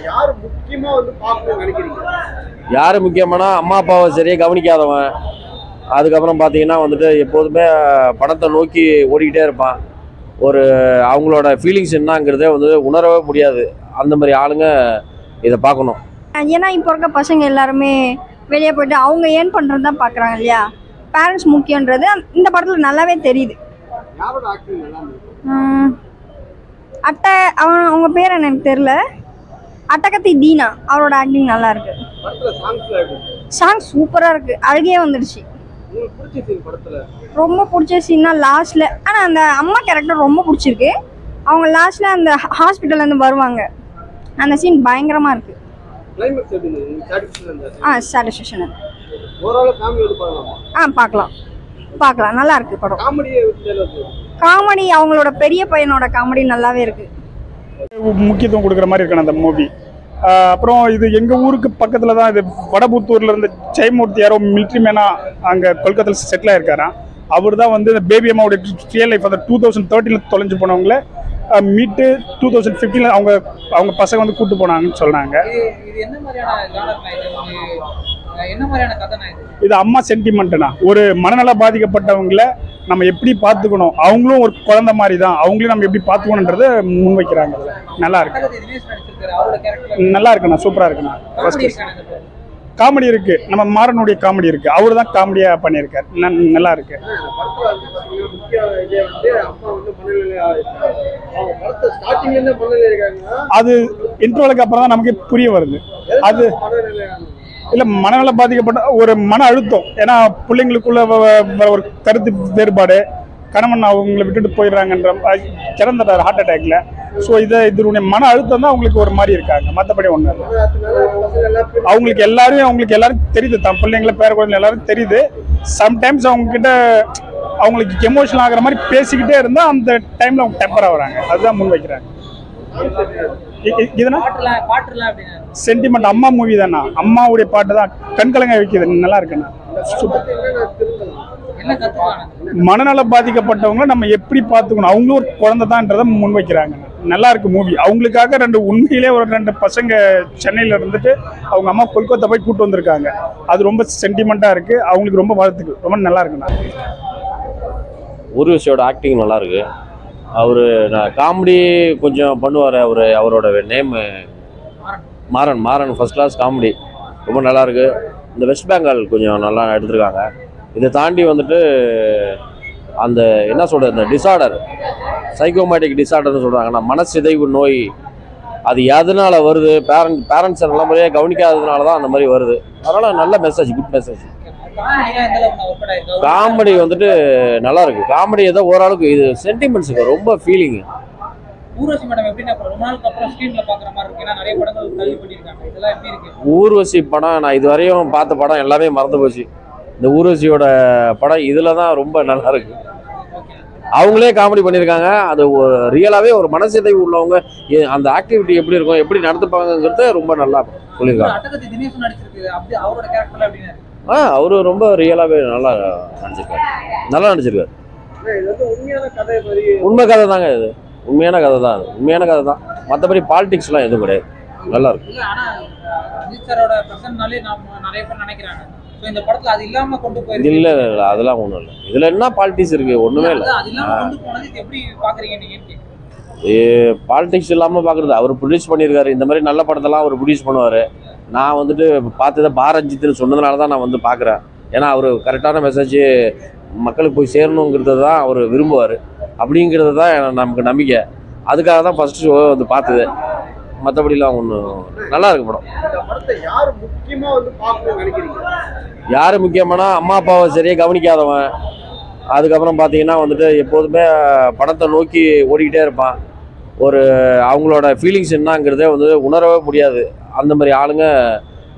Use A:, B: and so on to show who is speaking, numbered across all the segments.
A: யாரு முக்கியமா வந்து பார்க்கணும்னு நினைக்கிறீங்க?
B: யாரு முக்கியமானா அம்மா அப்பாவை சரியாக கவனிக்காதவன், அதுக்கப்புறம் பார்த்தீங்கன்னா வந்துட்டு எப்போதுமே பணத்தை நோக்கி ஓடிக்கிட்டே இருப்பான். ஒரு அவங்களோட ஃபீலிங்ஸ் என்னங்கிறதே வந்து உணரவே முடியாது. அந்த மாதிரி ஆளுங்க இதை பார்க்கணும்.
C: ஏன்னா இப்போ இருக்க பசங்க எல்லாருமே வெளியே போயிட்டு அவங்க ஏர்ன் பண்ணுறது தான் பார்க்குறாங்க இல்லையா. பேரண்ட்ஸ் முக்கியன்றது இந்த படத்தில் நல்லாவே தெரியுது.
A: யாரோட ஆக்டிங் நல்லா இருந்துச்சு?
C: அவங்க பேர் எனக்கு தெரியல. அட்டகத்தி தீனா அவரோட ஆக்டிங் நல்லா இருக்கு.
A: படத்துல சாங்ஸ்ல இருக்கு.
C: சாங் சூப்பராக இருக்கு. அழகே வந்துடுச்சு.
A: உங்களுக்கு பிடிச்ச சீன் படத்துல?
C: ரொம்ப பிடிச்ச சீன்னா லாஸ்ட்ல, ஆனால் அந்த அம்மா கேரக்டர் ரொம்ப பிடிச்சிருக்கு. அவங்க லாஸ்ட்ல அந்த ஹாஸ்பிட்டல்லேருந்து வருவாங்க, அந்த சீன் பயங்கரமாக இருக்கு.
A: கிளைமாக்ஸ் எப்படி இருந்துச்சு? சாட்டிஸ்ஃபேக்ஷன் இருந்துச்சு?
C: சாட்டிஸ்ஃபேக்ஷன்.
A: ஓவரால் ஃபேமிலி வந்து பார்க்கலாமா?
C: பார்க்கலாம் நல்லா இருக்கு படம்.
A: காமெடியே வந்து
C: காமெடி அவங்களோட பெரிய பையனோட காமெடி நல்லாவே இருக்கு.
D: முக்கியத்துவம் கொடுக்குற மாதிரி இருக்கணும் அந்த மூவி. அப்புறம் இது எங்கள் ஊருக்கு பக்கத்தில் தான். இது வடபுத்தூரில் இருந்து ஜெயமூர்த்தி யாரோ மிலிட்ரி மேனாக அங்கே கொல்கத்தாவில் செட்டில் ஆயிருக்காராம். அவர் தான் வந்து இந்த பேபி அம்மாவோட ரியல் லைஃப் அந்த 2013 தொலைஞ்சு போனவங்கள மீட்டு 2015 அவங்க பசங்க வந்து கூட்டு போனாங்கன்னு சொன்னாங்க. இது அம்மா சென்டிமெண்ட்னா ஒரு மனநல பாதிக்கப்பட்டவங்கள நம்ம எப்படி பார்த்துக்கணும், அவங்களும் ஒரு குழந்தை மாதிரி தான், அவங்களையும் நம்ம எப்படி பார்த்துக்கணுன்றத முன்வைக்கிறாங்க. நல்லா இருக்கு, நல்லா இருக்குண்ணா, சூப்பராக இருக்குண்ணா. ஃபர்ஸ்ட் காமெடி இருக்கு, நம்ம மாறனுடைய காமெடி இருக்கு, அவரு தான் காமெடியா பண்ணியிருக்காரு. நல்லா இருக்கு. அது இன்ட்ரோலுக்கு அப்புறம் தான் நமக்கு புரிய வருது. அது இல்ல மனநல பாதிக்கப்பட்ட ஒரு மன அழுத்தம். ஏன்னா பிள்ளைங்களுக்குள்ள ஒரு கருத்து வேறுபாடு, கணவன் அவங்களை விட்டுட்டு போயிடுறாங்கன்ற இறந்துட்டார் ஹார்ட் அட்டாக்ல. ஸோ இதனுடைய மன அழுத்தம் தான் அவங்களுக்கு ஒரு மாதிரி இருக்காங்க. மற்றபடி ஒன்றும் இல்லை. அவங்களுக்கு எல்லாரும் தெரியுது, தன் பிள்ளைங்கள பேர குழந்தை எல்லாரும் தெரியுது. சம்டைம்ஸ் அவங்க கிட்ட அவங்களுக்கு எமோஷனல் ஆகிற மாதிரி பேசிக்கிட்டே இருந்தா அந்த டைம்ல அவங்க டெம்பரா வராங்க. அதுதான் முன் வைக்கிறாங்க. சென்டிமெண்ட் அம்மா மூவி தானா, அம்மாவுடைய பாட்டு தான் கண்கலங்க வைக்குது. நல்லா இருக்குண்ணா, சூப்பர். மனநல பாதிக்கப்பட்டவங்க நம்ம எப்படி பார்த்துக்கணும், அவங்களும் ஒரு குழந்தை தான்ன்றத முன்வைக்கிறாங்க. நல்லா இருக்கு மூவி. அவங்களுக்காக உண்மையிலே ஒரு 2 பசங்க சென்னையில இருந்துட்டு அவங்க அம்மா கொல்கத்தா போய் கூட்டு வந்திருக்காங்க. அது ரொம்ப சென்டிமெண்டா இருக்கு. அவங்களுக்கு ரொம்ப வாழ்த்துக்கள். ரொம்ப நல்லா இருக்குண்ணா.
B: ஊர்வசியோட ஆக்டிங் நல்லா இருக்கு. அவரு காமெடி கொஞ்சம் பண்ணுவார். அவரோட name Maran. First class comedy ரொம்ப நல்லா இருக்கு. இந்த வெஸ்ட் பெங்கால் கொஞ்சம் நல்லா எடுத்திருக்காங்க. இதை தாண்டி வந்துட்டு அந்த என்ன சொல்கிறது, இந்த டிசார்டர், சைக்கோமேட்டிக் டிசார்டர்னு சொல்கிறாங்கன்னா மனசிதைவு நோய், அது எதனால் வருது, பேரண்ட்ஸ் நல்ல முறையாக கவனிக்காததுனால தான் அந்த மாதிரி வருது. அதனால் நல்ல மெசேஜ், குட் மெசேஜ். காமெடி வந்துட்டு நல்லா இருக்கு. காமெடி ஏதோ ஓரளவுக்கு, இது சென்டிமெண்ட்ஸுக்கு ரொம்ப ஃபீலிங். ஊர்வசி படம் நான் இதுவரையும் பார்த்த படம் எல்லாமே மறந்து போச்சு. இந்த ஊர்வசியோட படம் இதில் தான் ரொம்ப நல்லா இருக்கு. அவங்களே காமெடி பண்ணியிருக்காங்க. அது ரியலாகவே ஒரு மனசிதைவு உள்ளவங்க அந்த ஆக்டிவிட்டி எப்படி இருக்கும், எப்படி நடத்துப்பாங்கிறது ரொம்ப நல்லா சொல்லியிருக்காங்க. அவரு ரொம்ப ரியலாகவே நல்லா நடிச்சிருக்காரு. உண்மை கதை தாங்க இது. உண்மையான கதை தான். உண்மையான கதை தான். மற்றபடி பாலிடிக்ஸ்லாம் எதுவும் கிடையாது. நல்லா இருக்கு. இல்ல அதெல்லாம் ஒண்ணும் இல்லை. இதுல என்ன பாலிடிக்ஸ் இருக்கு? ஒண்ணுமே இல்லை. பாலிடிக்ஸ் இல்லாம பாக்குறது அவர் ப்ரொடியூஸ் பண்ணியிருக்காரு. இந்த மாதிரி நல்ல படத்தெல்லாம் அவர் ப்ரொடியூஸ் பண்ணுவாரு. நான் வந்துட்டு பார்த்ததை பாரஞ்சித்துன்னு சொன்னதுனால தான் நான் வந்து பார்க்குறேன். ஏன்னா அவர் கரெக்டான மெசேஜ் மக்களுக்கு போய் சேரணுங்கிறது தான் அவர் விரும்புவார். அப்படிங்கிறது தான் நமக்கு நம்பிக்கை. அதுக்காக தான் ஃபர்ஸ்ட் ஷோ வந்து பார்த்தது. மற்றபடிலாம் ஒன்றும் நல்லா இருக்கு படம். யார் முக்கியமானா அம்மா அப்பாவை சரியாக கவனிக்காதவன், அதுக்கப்புறம் பார்த்தீங்கன்னா வந்துட்டு எப்போதுமே பணத்தை நோக்கி ஓடிக்கிட்டே இருப்பான். ஒரு அவங்களோட ஃபீலிங்ஸ் என்னங்கிறதே வந்து உணரவே முடியாது. அந்த மாதிரி ஆளுங்க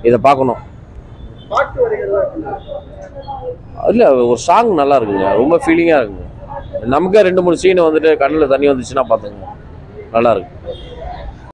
B: இதை பார்க்கணும். இல்லை ஒரு சாங் நல்லா இருக்குங்க, ரொம்ப ஃபீலிங்காக இருக்குங்க. நமக்கே 2-3 சீன் வந்துட்டு கண்ணில் தண்ணி வந்துச்சுன்னா பார்த்துங்க, நல்லா இருக்கு.